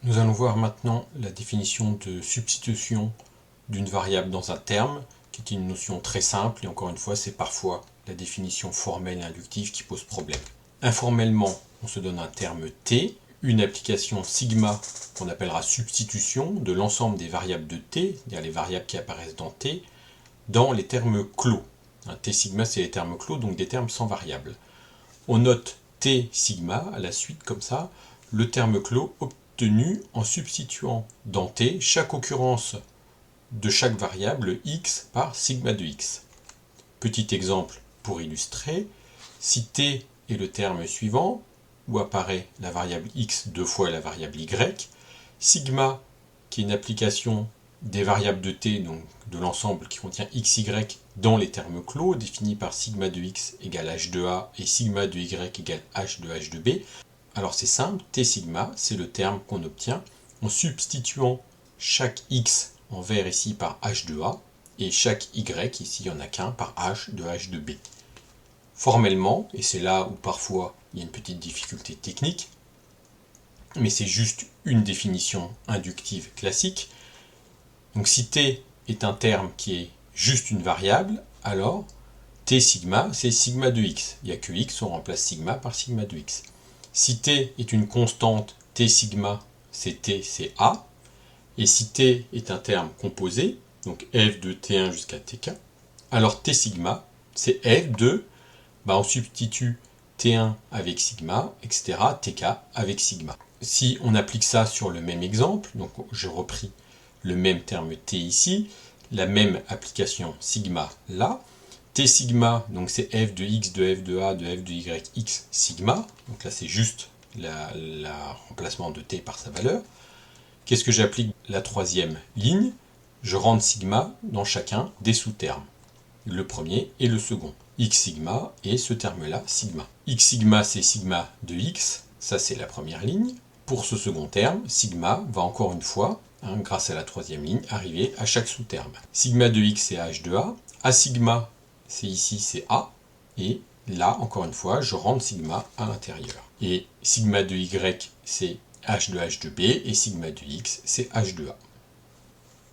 Nous allons voir maintenant la définition de substitution d'une variable dans un terme, qui est une notion très simple, et encore une fois, c'est parfois la définition formelle et inductive qui pose problème. Informellement, on se donne un terme t, une application sigma qu'on appellera substitution de l'ensemble des variables de t, c'est-à-dire les variables qui apparaissent dans les termes clos. T sigma, c'est les termes clos, donc des termes sans variable. On note t sigma à la suite comme ça, le terme clos obtenu en substituant dans t chaque occurrence de chaque variable x par sigma de x. Petit exemple pour illustrer, si t est le terme suivant, où apparaît la variable x deux fois la variable y, sigma, qui est une application des variables de t, donc de l'ensemble qui contient xy dans les termes clos, définis par sigma de x égale h de a et sigma de y égale h de b. Alors c'est simple, t sigma, c'est le terme qu'on obtient en substituant chaque x en vert ici par h de a et chaque y, ici il n'y en a qu'un, par h de b. Formellement, et c'est là où parfois il y a une petite difficulté technique, mais c'est juste une définition inductive classique. Donc si t est un terme qui est juste une variable, alors t sigma, c'est sigma de x. Il n'y a que x, on remplace sigma par sigma de x. Si t est une constante, t sigma, c'est t, c'est a. Et si t est un terme composé, donc f de t1 jusqu'à tk, alors t sigma, c'est f de, on substitue t1 avec sigma, etc., tk avec sigma. Si on applique ça sur le même exemple, donc j'ai repris le même terme t ici, la même application sigma là, t sigma, donc c'est f de x, de f de a, de f de y, x sigma, donc là c'est juste le remplacement de t par sa valeur. Qu'est-ce que j'applique la troisième ligne? Je rentre sigma dans chacun des sous-termes, le premier et le second. X sigma et ce terme-là, sigma. X sigma, c'est sigma de x, ça c'est la première ligne. Pour ce second terme, sigma va encore une fois, grâce à la troisième ligne, arriver à chaque sous-terme. Sigma de x, c'est h de a. A sigma, c'est ici, c'est a. Et là, encore une fois, je rentre sigma à l'intérieur. Et sigma de y, c'est h de b. Et sigma de x, c'est h de a.